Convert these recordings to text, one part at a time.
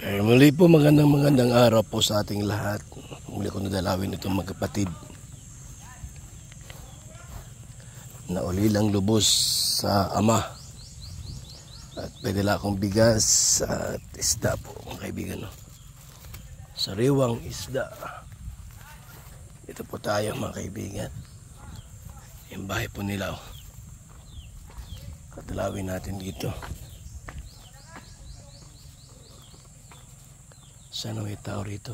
Muli po magandang araw po sa ating lahat. Muli ko nadalawin itong magkapatid na ulilang lubos sa ama. At pwedela akong bigas at isda po mga kaibigan. No? Sariwang isda. Ito po tayo mga kaibigan. Yung bahay po nila. Oh. Kadalawin natin dito. Sana may tao rito.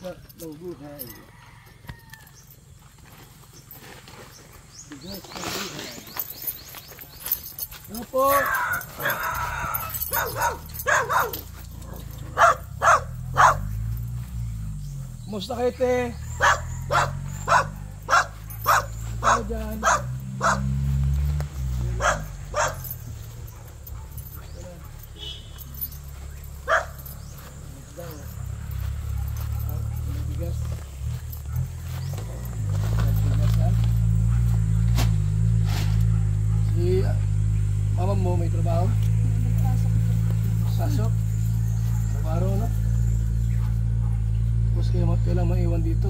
Ng buhay. Bigas ng buhay. Ano po? Kumusta kayo, te? Ikaw dyan. Si mama mo may trabaho? Pasok? Araw-araw na? Tapos kailang maiwan dito?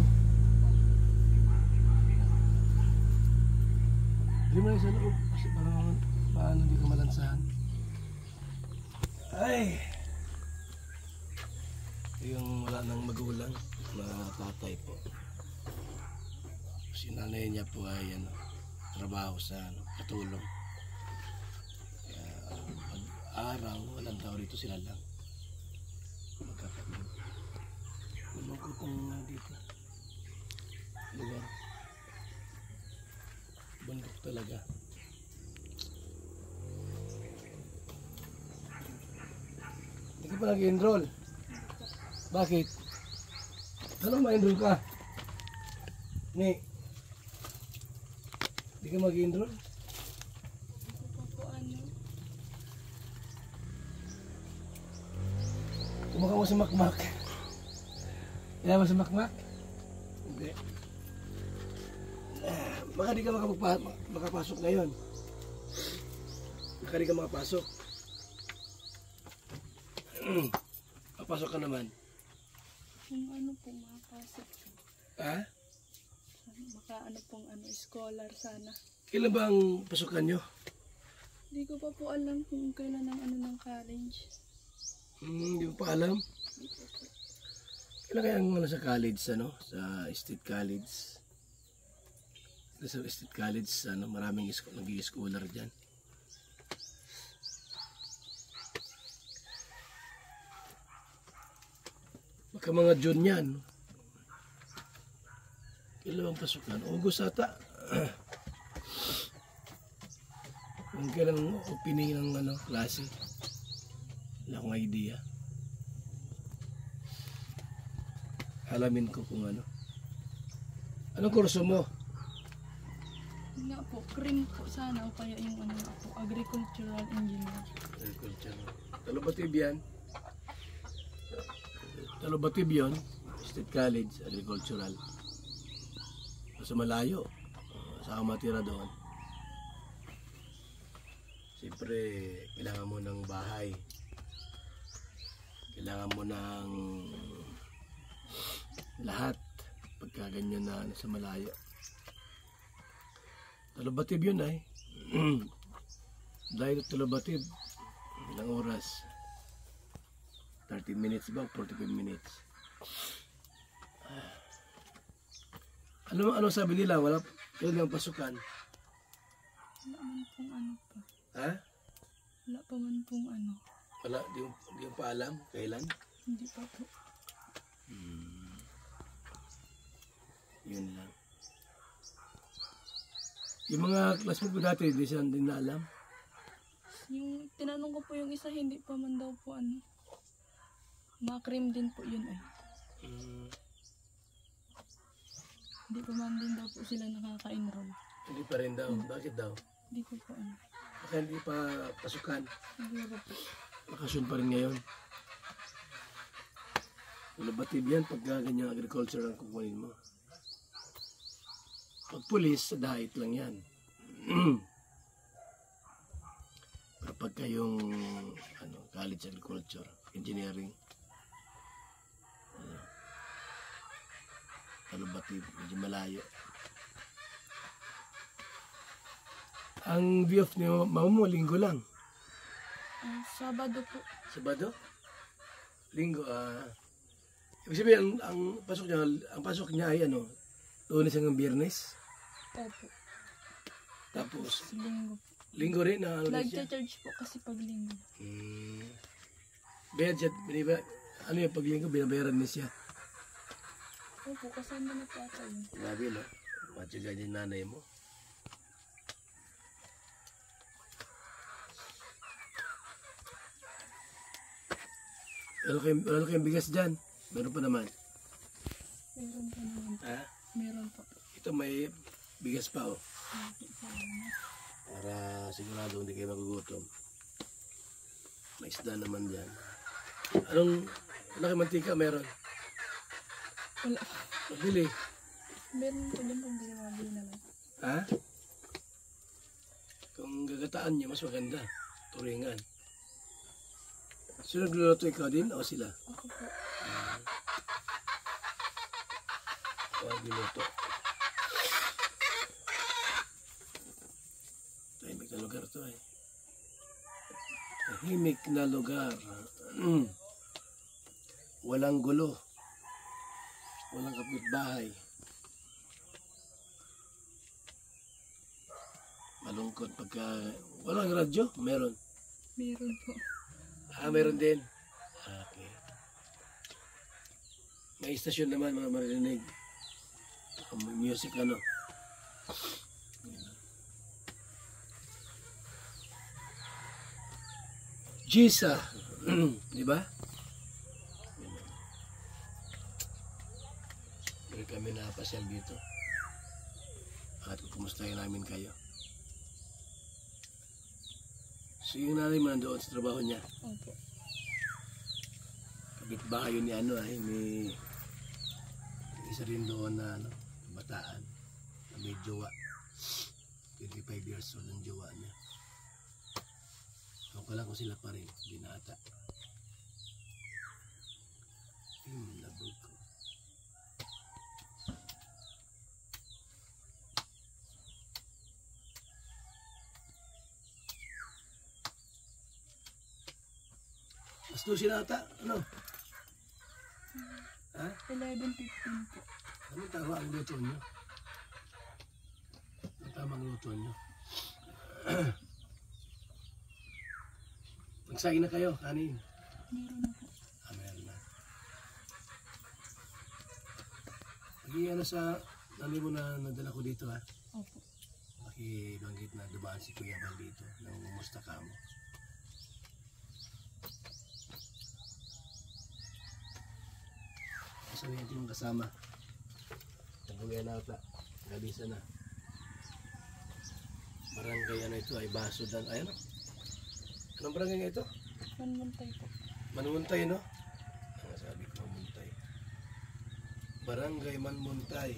Hindi mo lang sa loob kasi parang paano hindi ka malansahan. Ay! Yung wala nang magulang na tatay po. Si nanay niya po ay trabaho sa katulong. Kaya pag-araw, walang tao rito sila lang. Magkakabit. Malungkot ang dito. Lugar. Bundok talaga. Hindi ka pa nag-enroll? Bakit? Ano ma-enroll ka? Ni? Hindi ka mag-enroll? Kumaka mo sa makmak. Kaya mo sa makmak? Hindi. Baka di ka makapasok ngayon. Baka di ka makapasok. Papasok ka naman. Kung ano pong makapasok. Ha? Baka ano pong scholar sana. Kailan ba ang pasukan nyo? Hindi ko pa po alam kung kailan ang ng college. Hindi ko pa alam. Kailan kaya ang sa college, sa State College? Sa State College, maraming nag-i-scholar dyan. Baka mga June yan. Kailan ang pasukan? August ata. Kung kailan ang opening ng klase. Wala akong idea. Alamin ko kung ano. Anong kurso mo? Nga po, cream po sana o kaya yung ako, agricultural engineer. Agricultural. Talubatib yan. Talubatib yun. State College, agricultural. Sa malayo. Saan ka matira doon? Siyempre, kailangan mo ng bahay. Kailangan mo ng lahat pagka ganyan na sa malayo. Talubatib yun ay. Dahil Talubatib, ilang oras? 30 minutes ba? 45 minutes. Ano sabi nila? Wala kailang pasukan? Wala man pong pa. Ha? Wala pa man pong Wala, di mo pa alam kailan? Hindi pa po. Yun lang. Yung mga classmate ko dati, di siya din na alam. Yung tinanong ko po yung isa, hindi pa man daw po ma-cream din po yun ay. Hindi pa man din daw po sila nakaka-enroll. Hindi pa rin daw. Bakit daw? Hindi ko po Baka hindi pa pasukan. Siguro po. Bakasyon pa rin ngayon. Talubatib yan pagka ganyang agriculture ang kukunin mo. Pag pulis, sa dahit lang yan. Pero pagka yung college agriculture, engineering, Talubati, medyo malayo. Ang view of niyo, mamo, linggo lang. Sabado po. Sabado? Linggo, ibig sabihin, ang pasok niya ay Lunes hanggang Biyernes. Opo. Tapos, Linggo. linggo rin na Nag-charge po kasi pag linggo. Bayad siya, yung pag linggo, binabayaran niya siya. Opo, kasama na po ata yun. Grabe, no? Matyaga din nanay mo. Wala kayong bigas dyan. Meron pa naman. Meron pa naman. Ha? Meron pa. Ito may bigas pa, oh. Salamat. Para sigurado hindi kayo magugutom. May isda naman dyan. Wala kayong mantika meron? Wala. Mabili. Meron po din kung hindi mabili na lang. Ha? Kung gagataan niyo, mas maganda. Turingan. Sino nagluluto, ikaw din o sila? Ako po. Ako ang giluto. Tahimik na lugar to eh. Tahimik na lugar. Walang gulo. Walang kapitbahay. Malungkot pagka... Walang radyo? Meron. Meron po. Meron din. Okay. May istasyon naman mga marinig. Music Gisa. Di ba? Meron kami napasyal dito. At kumustahin namin kayo. So yung nanay mo nandoon sa trabaho niya. Opo. Kapitbahay yun ni may isa rin doon na bataan na may jowa. 25 years old ang jowa niya. Ako lang kung sila pa rin, binata. Labog ko. Mas 12 na ata, Ha? 11:15 po. Ano tama ang luto nyo? Ano tama ang luto nyo? Magsaing na kayo, kanin. Meron na po. Meron na. Pag sa nani mo na nadala ko dito, ha? Opo. Pakibanggit na dumaan si Kuya Bal dito nang umusta ka mo. Saan yung kasama? Nabuya na ata. Galisa na. Barangay ito ay baso dan. Ay Anong barangay nga ito? Manmuntay po. Manmuntay, no? Ang sabi ko, Manmuntay. Barangay Manmuntay.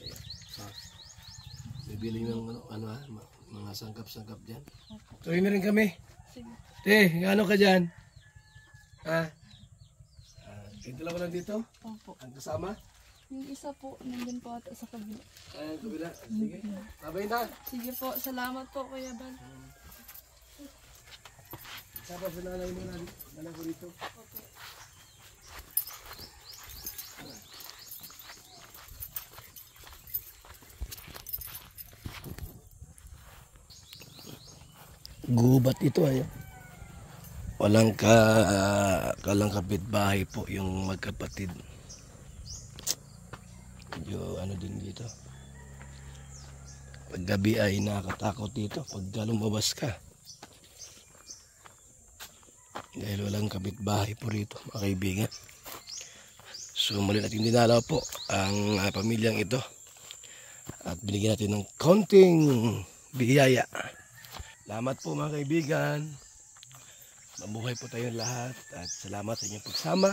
Ayan. Bibili ng mga sangkap-sangkap dyan. Tuloy na rin kami. Sige. Ano ka dyan? Ha? Ito lang ko lang dito? Opo. Ang kasama? Yung isa po, nandun po ata sa kabila. Kabila. Sige. Babay na. Sige po, salamat po Kuya Bal. Sapa sa nanay mo na ko dito. Opo. Gubat ito ay. Walang kalang kapitbahay po yung magkapatid. Medyo din dito. Paggabi ay nakakatakot dito pag lumabas ka. Dahil walang kapitbahay po rito, mga kaibigan. So muli natin dinalaw po ang pamilyang ito. At binigyan natin ng konting biyaya. Salamat po mga kaibigan. Mabuhay po tayong lahat at salamat sa inyong pagsama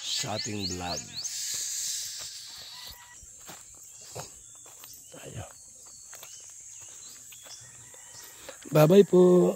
sa ating vlogs. Tayo. Bye-bye po.